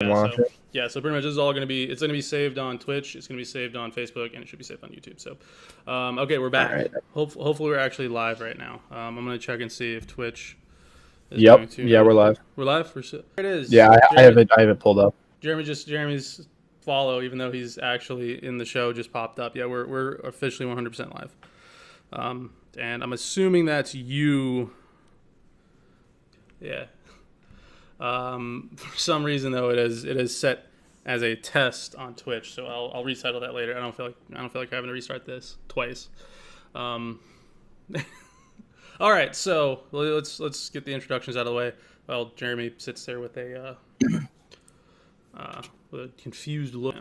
So pretty much this is all going to be, it's going to be saved on Twitch, it's going to be saved on Facebook, and it should be saved on YouTube. So, okay, we're back. Right. Hopefully we're actually live right now. I'm going to check and see if Twitch is going to... Yeah, we're live. We're live? There it is. Yeah, I have it pulled up. Jeremy's follow, even though he's actually in the show, just popped up. Yeah, we're officially 100% live. And I'm assuming that's you. Yeah. For some reason though, it is set as a test on Twitch, so I'll retitle that later. I don't feel like having to restart this twice. All right, so let's get the introductions out of the way. Well, Jeremy sits there with a confused look.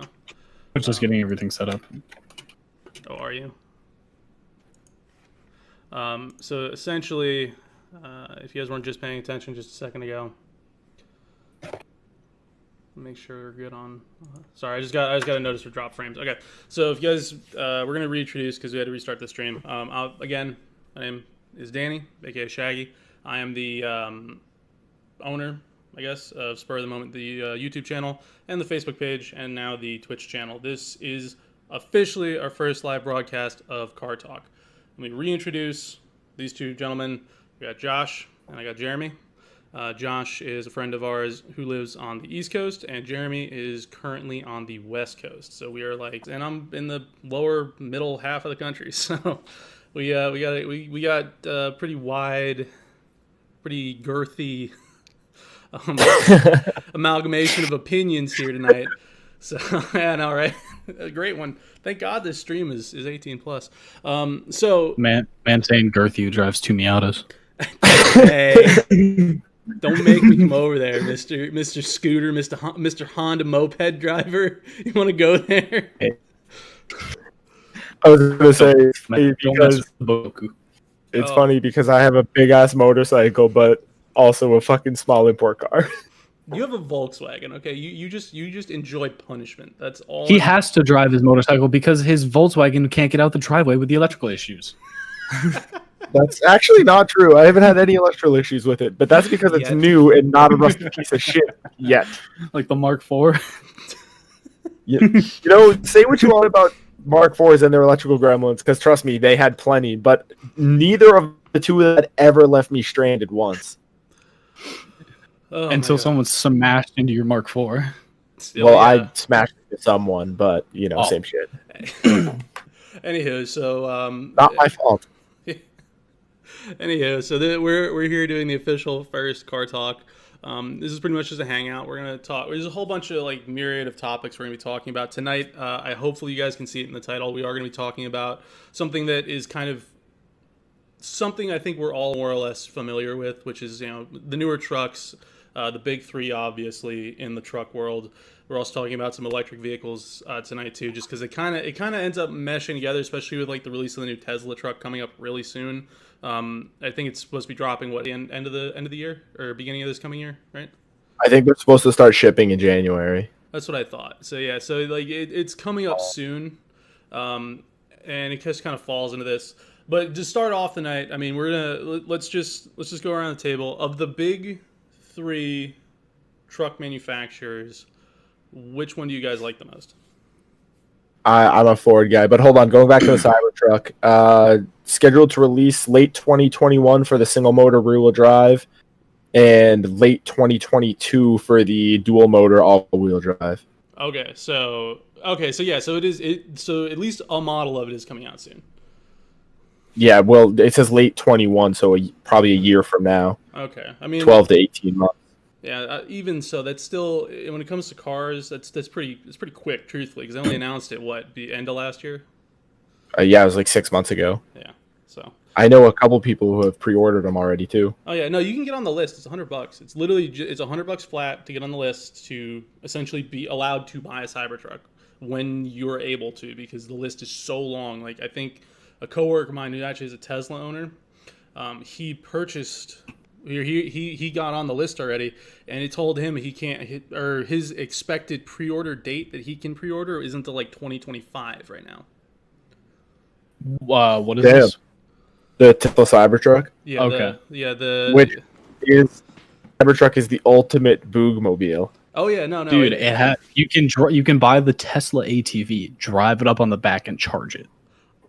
I'm just getting everything set up. Oh, are you? So essentially, if you guys weren't just paying attention just a second ago. Make sure we're good on. Sorry, I just got a notice for drop frames. Okay, so if you guys, we're gonna reintroduce because we had to restart the stream. Again, my name is Danny, aka Shaggy. I am the owner, I guess, of Spur of the Moment, the YouTube channel and the Facebook page, and now the Twitch channel. This is officially our first live broadcast of Cartalk. Let me reintroduce these two gentlemen. We got Josh and I got Jeremy. Josh is a friend of ours who lives on the East Coast, and Jeremy is currently on the West Coast. So we are like, and I'm in the lower middle half of the country. So we got pretty wide, pretty girthy amalgamation of opinions here tonight. So yeah, no, right, a great one. Thank God this stream is 18 plus. So man saying girthy drives two Miatas. Hey. Don't make me come over there, Mr. Scooter, Mr. Honda moped driver. You want to go there? I was going to say, because it's funny because I have a big-ass motorcycle, but also a fucking small import car. You have a Volkswagen, okay? You just enjoy punishment. That's all. He has to drive his motorcycle because his Volkswagen can't get out the driveway with the electrical issues. That's actually not true. I haven't had any electrical issues with it, but that's because it's new and not a rusty piece of shit yet. Like the Mark IV? You know, say what you want about Mark IVs and their electrical gremlins, because trust me, they had plenty, but neither of the two that ever left me stranded once. Oh, until someone smashed into your Mark IV. Well, I smashed into someone, but, you know, same shit. Anywho, so... not my fault. Anywho, so we're here doing the official first Car Talk. This is pretty much just a hangout. We're gonna talk. There's a whole bunch of like myriad of topics we're gonna be talking about tonight. Hopefully you guys can see it in the title. We are gonna be talking about something that is kind of something I think we're all more or less familiar with, which is, you know, the newer trucks, the big three, obviously, in the truck world. We're also talking about some electric vehicles tonight too, just because it kind of ends up meshing together, especially with like the release of the new Tesla truck coming up really soon. I think it's supposed to be dropping the end of the year or beginning of this coming year, right? I think they're supposed to start shipping in January. That's what I thought. So yeah, so like it's coming up soon, and it just kind of falls into this. But to start off the night, I mean, let's just go around the table of the big three truck manufacturers. Which one do you guys like the most? I'm a Ford guy, but hold on. Going back to the Cybertruck, scheduled to release late 2021 for the single motor rear-wheel drive, and late 2022 for the dual motor all-wheel drive. So it is. So at least a model of it is coming out soon. Yeah, well, it says late 21, so probably a year from now. Okay, I mean 12 to 18 months. Yeah, even so, that's still, when it comes to cars, it's pretty quick, truthfully, because they only announced it the end of last year. Yeah, it was like 6 months ago. Yeah, so I know a couple people who have pre-ordered them already too. Oh yeah, no, you can get on the list. It's $100. It's literally it's $100 flat to get on the list to essentially be allowed to buy a Cybertruck when you're able to, because the list is so long. Like, I think a coworker of mine who actually is a Tesla owner, he purchased. He got on the list already, and it told him he can't or his expected pre-order date that he can pre-order isn't until like 2025 right now. What is this? The Tesla Cybertruck. Yeah. Okay. Which is Cybertruck is the ultimate boogmobile. Oh yeah, no, Dude, you can buy the Tesla ATV, drive it up on the back, and charge it.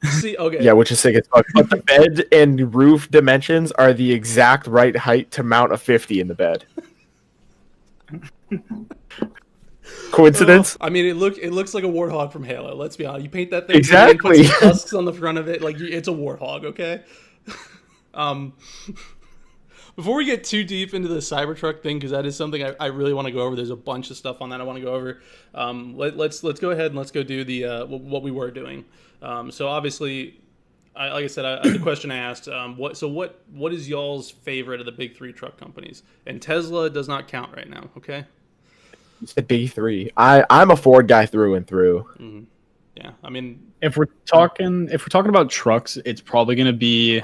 see. Okay, Yeah, which is sick as fuck. But the bed and roof dimensions are the exact right height to mount a 50 in the bed. Coincidence? I mean, it looks like a warthog from Halo. Let's be honest. You paint that thing green, put Exactly. some tusks on the front of it, like it's a warthog. Okay. um, Before we get too deep into the Cybertruck thing, because that is something I really want to go over. There's a bunch of stuff on that I want to go over. Let's go ahead and let's go do the what we were doing. So obviously, like I said, the question I asked, what is y'all's favorite of the big three truck companies? And Tesla does not count right now. Okay. The big three. I'm a Ford guy through and through. Mm-hmm. Yeah, I mean, if we're talking about trucks, it's probably gonna be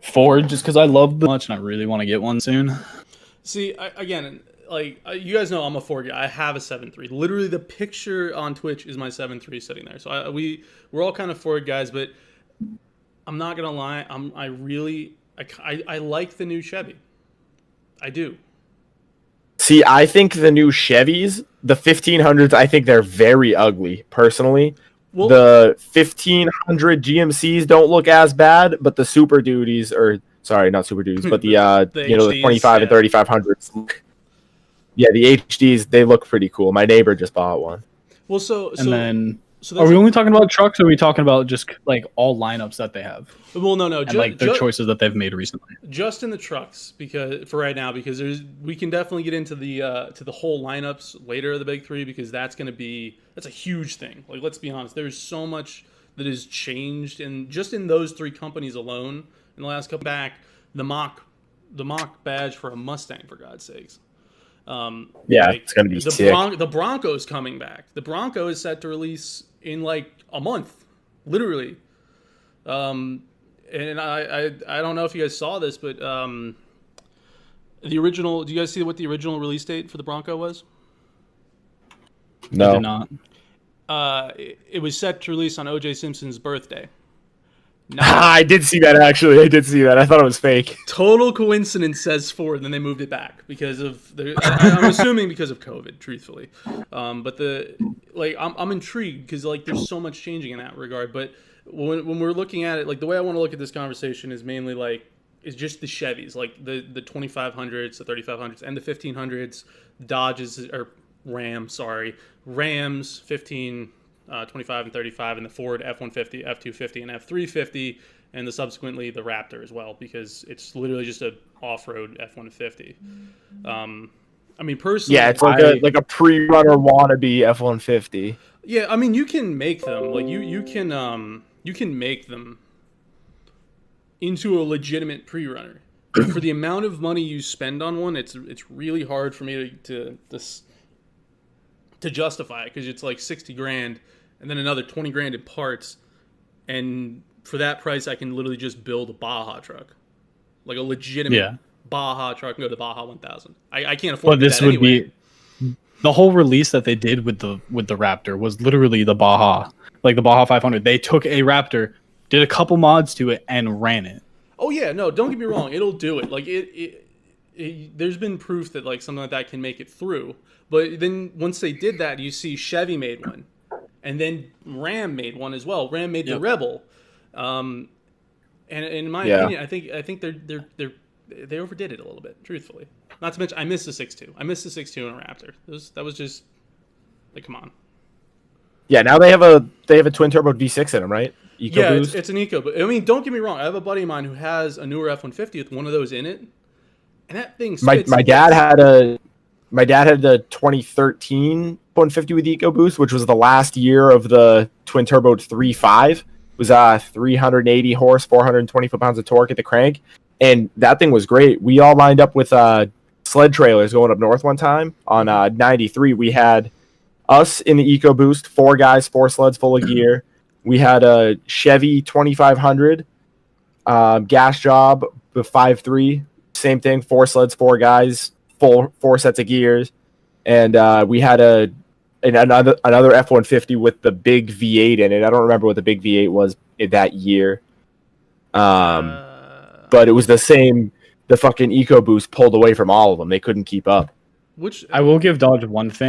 Ford, just because I love them much and I really want to get one soon. See, again, like you guys know, I'm a Ford guy. I have a 7.3. Literally, the picture on Twitch is my 7.3 sitting there. So we're all kind of Ford guys, but I'm not gonna lie. I like the new Chevy. I do. See, I think the new Chevys, the 1500s, I think they're very ugly, personally. Well, the 1500 GMCs don't look as bad, but the Super Duties, or sorry, not Super Duties, but the HDs, the 25 and 3500s look. Yeah, the HDs, they look pretty cool. My neighbor just bought one. Well, are we only talking about trucks, or are we talking about just like all lineups that they have? Well, no, and like the choices that they've made recently. Just in the trucks, because for right now, because we can definitely get into the whole lineups later of the big three, because that's a huge thing. Like, let's be honest, there's so much that has changed, and just in those three companies alone in the last couple back, the mock badge for a Mustang, for God's sakes. It's gonna be sick. The Bronco's coming back. The Bronco is set to release in like a month, literally. And I don't know if you guys saw this, but the original. Do you guys see what the original release date for the Bronco was? No, I did not. It was set to release on O.J. Simpson's birthday. I did see that, actually. I did see that. I thought it was fake. Total coincidence, says Ford, and then they moved it back because of I'm assuming because of COVID, truthfully. But I'm intrigued because like there's so much changing in that regard. But when we're looking at it, like the way I want to look at this conversation is mainly like is just the Chevys, like the 2500s, the 3500s, and the 1500s, Dodges or Rams, Rams 15. 25 and 35, and the Ford F-150, F-250, and F-350, and subsequently the Raptor as well, because it's literally just an off-road F-150. I mean, personally, yeah, it's like a pre-runner wannabe F-150. Yeah, I mean, you can make them like you can make them into a legitimate pre-runner. For the amount of money you spend on one, it's really hard for me to justify it, because it's like 60 grand and then another 20 grand in parts, and for that price I can literally just build a Baja truck, like a legitimate Baja truck, and go to Baja 1000. I can't afford. But this would be the whole release that they did with the Raptor was literally the Baja, like the Baja 500. They took a Raptor, did a couple mods to it, and ran it. Oh yeah, no, don't get me wrong, it'll do it. Like there's been proof that like something like that can make it through. But then once they did that, you see Chevy made one, and then Ram made one as well. Ram made the Rebel, and in my opinion, I think they overdid it a little bit. Truthfully, not to mention I missed the 6.2. I missed the 6.2 in a Raptor. That was just like, come on. Yeah, now they have a twin turbo V6 in them, right? It's an Eco. But I mean, don't get me wrong. I have a buddy of mine who has a newer F-150 with one of those in it, and that thing spits. My dad had the 2013 150 with EcoBoost, which was the last year of the twin turbo 3.5. It was 380 horse, 420 foot-pounds of torque at the crank, and that thing was great. We all lined up with sled trailers going up north one time on 93. We had us in the EcoBoost, 4 guys, 4 sleds full of gear. We had a Chevy 2500 gas job, the 5.3, same thing, 4 sleds, 4 guys, 4 sets of gears, and we had another F-150 with the big V8 in it. I don't remember what the big V8 was in that year, but it was the same. The fucking EcoBoost pulled away from all of them. They couldn't keep up. Which I will give Dodge one thing.